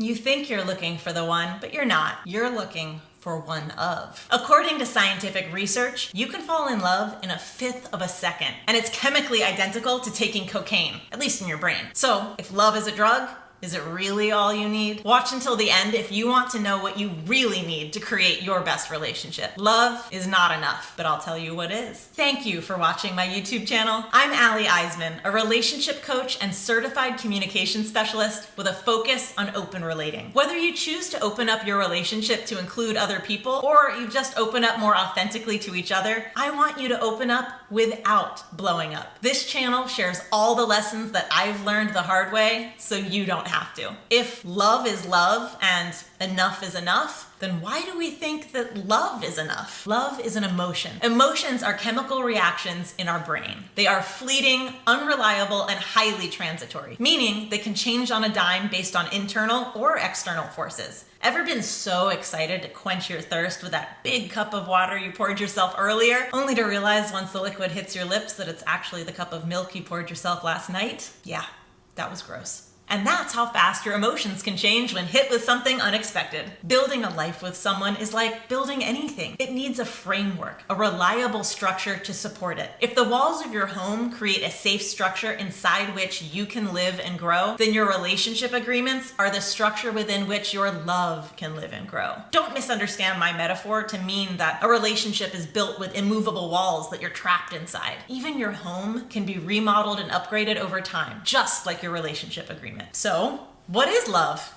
You think you're looking for the one, but you're not. You're looking for one of. According to scientific research, you can fall in love in 1/5 of a second, and it's chemically identical to taking cocaine, at least in your brain. So, if love is a drug, is it really all you need? Watch until the end if you want to know what you really need to create your best relationship. Love is not enough, but I'll tell you what is. Thank you for watching my YouTube channel. I'm Iseman, a relationship coach and certified communication specialist with a focus on open relating. Whether you choose to open up your relationship to include other people, or you just open up more authentically to each other, I want you to open up without blowing up. This channel shares all the lessons that I've learned the hard way, so you don't have to. If love is love and enough is enough, then why do we think that love is enough? Love is an emotion. Emotions are chemical reactions in our brain. They are fleeting, unreliable, and highly transitory, meaning they can change on a dime based on internal or external forces. Ever been so excited to quench your thirst with that big cup of water you poured yourself earlier, only to realize once the liquid hits your lips that it's actually the cup of milk you poured yourself last night? Yeah, that was gross. And that's how fast your emotions can change when hit with something unexpected. Building a life with someone is like building anything. It needs a framework, a reliable structure to support it. If the walls of your home create a safe structure inside which you can live and grow, then your relationship agreements are the structure within which your love can live and grow. Don't misunderstand my metaphor to mean that a relationship is built with immovable walls that you're trapped inside. Even your home can be remodeled and upgraded over time, just like your relationship agreement. So, what is love?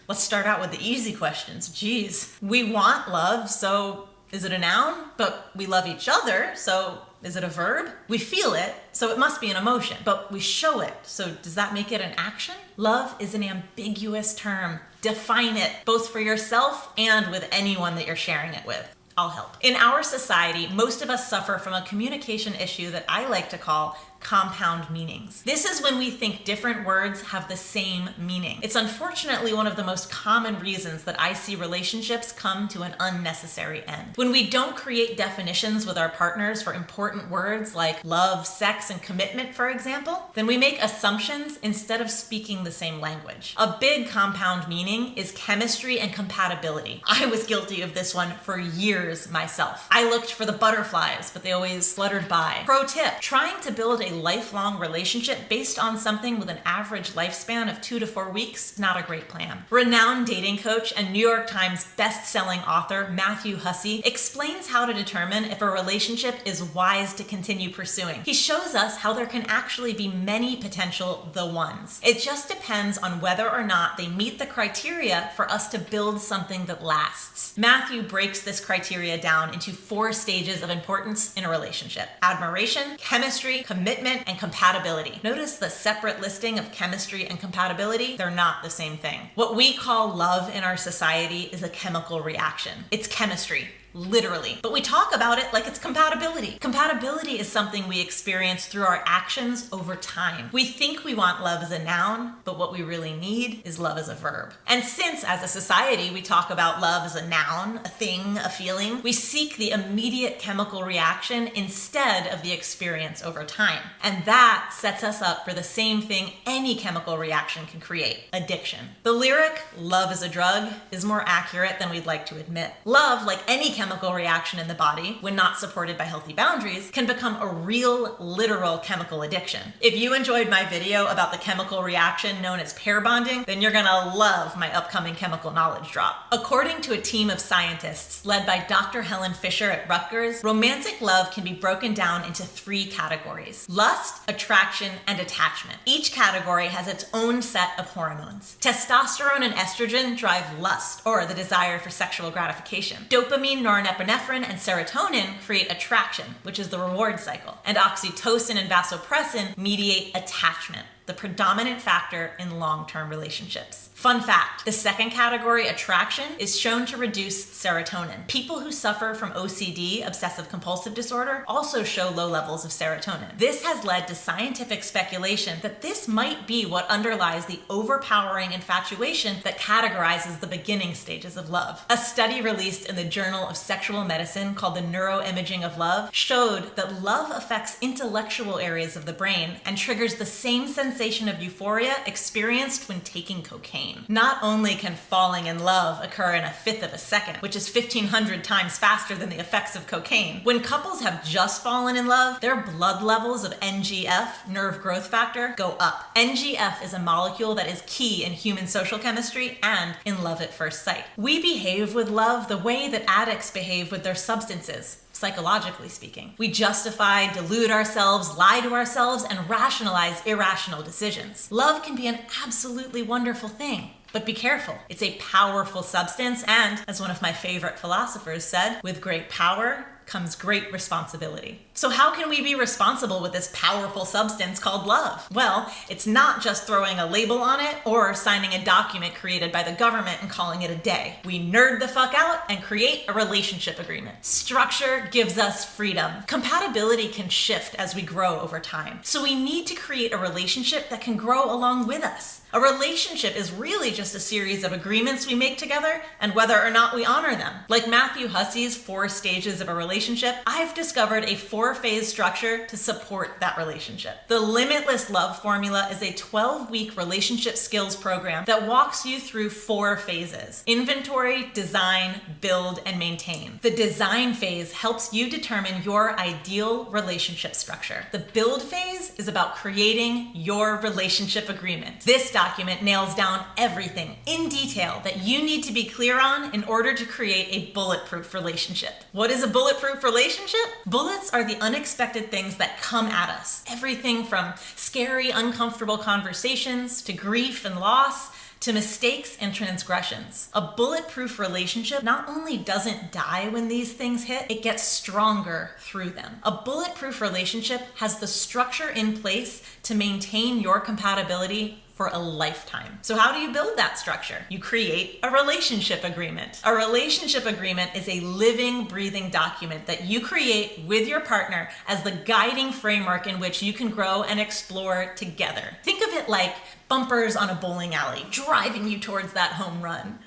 Let's start out with the easy questions. Geez, we want love, so is it a noun? But we love each other, so is it a verb? We feel it, so it must be an emotion, but we show it, so does that make it an action? Love is an ambiguous term. Define it, both for yourself and with anyone that you're sharing it with. I'll help. In our society, most of us suffer from a communication issue that I like to call compound meanings. This is when we think different words have the same meaning. It's unfortunately one of the most common reasons that I see relationships come to an unnecessary end. When we don't create definitions with our partners for important words like love, sex, and commitment, for example, then we make assumptions instead of speaking the same language. A big compound meaning is chemistry and compatibility. I was guilty of this one for years myself. I looked for the butterflies, but they always fluttered by. Pro tip, trying to build a lifelong relationship based on something with an average lifespan of 2 to 4 weeks is not a great plan. Renowned dating coach and New York Times best-selling author Matthew Hussey explains how to determine if a relationship is wise to continue pursuing. He shows us how there can actually be many potential the ones. It just depends on whether or not they meet the criteria for us to build something that lasts. Matthew breaks this criteria down into 4 stages of importance in a relationship: admiration, chemistry, commitment, and compatibility. Notice the separate listing of chemistry and compatibility? They're not the same thing. What we call love in our society is a chemical reaction. It's chemistry. Literally. But we talk about it like it's compatibility. Compatibility is something we experience through our actions over time. We think we want love as a noun, but what we really need is love as a verb. And since as a society we talk about love as a noun, a thing, a feeling, we seek the immediate chemical reaction instead of the experience over time. And that sets us up for the same thing any chemical reaction can create: addiction. The lyric, "love is a drug," is more accurate than we'd like to admit. Love, like any chemical reaction in the body, when not supported by healthy boundaries, can become a real, literal chemical addiction. If you enjoyed my video about the chemical reaction known as pair bonding, then you're gonna love my upcoming chemical knowledge drop. According to a team of scientists led by Dr. Helen Fisher at Rutgers, romantic love can be broken down into 3 categories: lust, attraction, and attachment. Each category has its own set of hormones. Testosterone and estrogen drive lust, or the desire for sexual gratification. Dopamine, norepinephrine, and serotonin create attraction, which is the reward cycle. And oxytocin and vasopressin mediate attachment, the predominant factor in long-term relationships. Fun fact, the second category, attraction, is shown to reduce serotonin. People who suffer from OCD, obsessive compulsive disorder, also show low levels of serotonin. This has led to scientific speculation that this might be what underlies the overpowering infatuation that categorizes the beginning stages of love. A study released in the Journal of Sexual Medicine called The Neuroimaging of Love showed that love affects intellectual areas of the brain and triggers the same sensation sensation of euphoria experienced when taking cocaine. Not only can falling in love occur in a fifth of a second, which is 1,500 times faster than the effects of cocaine, when couples have just fallen in love, their blood levels of NGF, nerve growth factor, go up. NGF is a molecule that is key in human social chemistry and in love at first sight. We behave with love the way that addicts behave with their substances, psychologically speaking. We justify, delude ourselves, lie to ourselves, and rationalize irrational decisions. Love can be an absolutely wonderful thing. But be careful. It's a powerful substance, and as one of my favorite philosophers said, with great power comes great responsibility. So how can we be responsible with this powerful substance called love? Well, it's not just throwing a label on it or signing a document created by the government and calling it a day. We nerd the fuck out and create a relationship agreement. Structure gives us freedom. Compatibility can shift as we grow over time. So we need to create a relationship that can grow along with us. A relationship is really just a series of agreements we make together and whether or not we honor them. Like Matthew Hussey's 4 stages of a relationship, I've discovered a 4-phase structure to support that relationship. The Limitless Love Formula is a 12-week relationship skills program that walks you through 4 phases: inventory, design, build, and maintain. The design phase helps you determine your ideal relationship structure. The build phase is about creating your relationship agreement. This document nails down everything in detail that you need to be clear on in order to create a bulletproof relationship. What is a bulletproof relationship? Bullets are the unexpected things that come at us. Everything from scary, uncomfortable conversations to grief and loss to mistakes and transgressions. A bulletproof relationship not only doesn't die when these things hit, it gets stronger through them. A bulletproof relationship has the structure in place to maintain your compatibility for a lifetime. So how do you build that structure? You create a relationship agreement. A relationship agreement is a living, breathing document that you create with your partner as the guiding framework in which you can grow and explore together. Think of it like bumpers on a bowling alley, driving you towards that home run.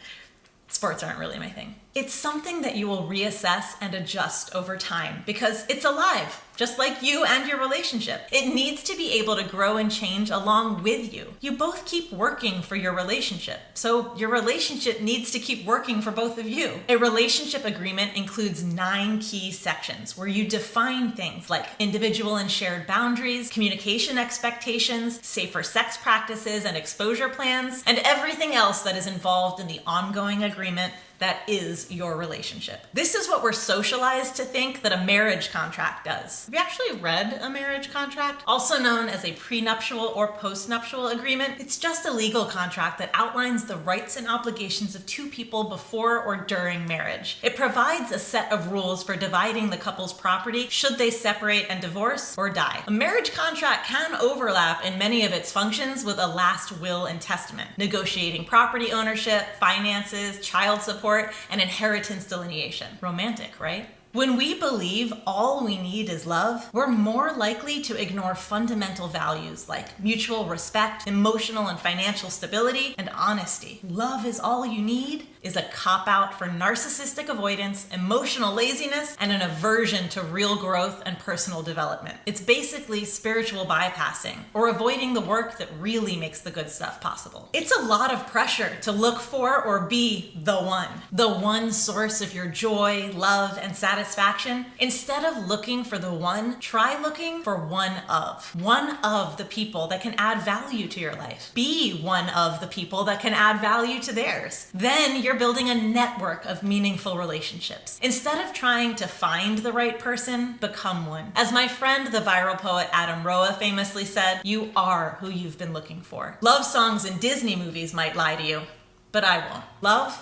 Sports aren't really my thing. It's something that you will reassess and adjust over time because it's alive, just like you and your relationship. It needs to be able to grow and change along with you. You both keep working for your relationship, so your relationship needs to keep working for both of you. A relationship agreement includes 9 key sections where you define things like individual and shared boundaries, communication expectations, safer sex practices and exposure plans, and everything else that is involved in the ongoing agreement that is your relationship. This is what we're socialized to think that a marriage contract does. Have you actually read a marriage contract? Also known as a prenuptial or postnuptial agreement, it's just a legal contract that outlines the rights and obligations of 2 people before or during marriage. It provides a set of rules for dividing the couple's property should they separate and divorce or die. A marriage contract can overlap in many of its functions with a last will and testament, negotiating property ownership, finances, child support, and inheritance delineation. Romantic, right? When we believe all we need is love, we're more likely to ignore fundamental values like mutual respect, emotional and financial stability, and honesty. Love is all you need is a cop-out for narcissistic avoidance, emotional laziness, and an aversion to real growth and personal development. It's basically spiritual bypassing, or avoiding the work that really makes the good stuff possible. It's a lot of pressure to look for or be the one source of your joy, love, and satisfaction. Instead of looking for the one, try looking for one of the people that can add value to your life. Be one of the people that can add value to theirs. Then you're building a network of meaningful relationships. Instead of trying to find the right person, become one. As my friend, the viral poet Adam Roa famously said, you are who you've been looking for. Love songs and Disney movies might lie to you, but I won't. Love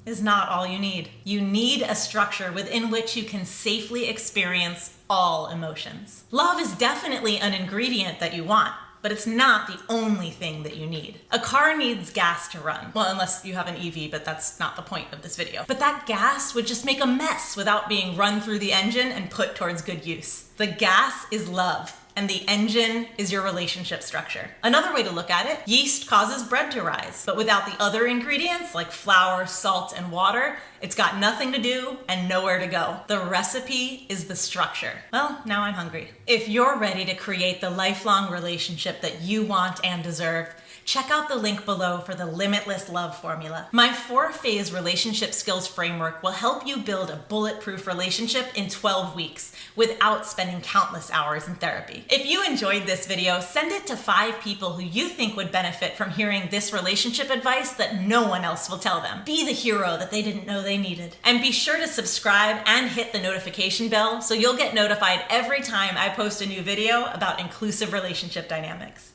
is not all you need. You need a structure within which you can safely experience all emotions. Love is definitely an ingredient that you want, but it's not the only thing that you need. A car needs gas to run. Well, unless you have an EV, but that's not the point of this video. But that gas would just make a mess without being run through the engine and put towards good use. The gas is love. and the engine is your relationship structure. Another way to look at it, yeast causes bread to rise, but without the other ingredients like flour, salt, and water, it's got nothing to do and nowhere to go. The recipe is the structure. Well, now I'm hungry. If you're ready to create the lifelong relationship that you want and deserve, check out the link below for the Limitless Love Formula. My 4-phase relationship skills framework will help you build a bulletproof relationship in 12 weeks without spending countless hours in therapy. If you enjoyed this video, send it to 5 people who you think would benefit from hearing this relationship advice that no one else will tell them. Be the hero that they didn't know they needed. And be sure to subscribe and hit the notification bell so you'll get notified every time I post a new video about inclusive relationship dynamics.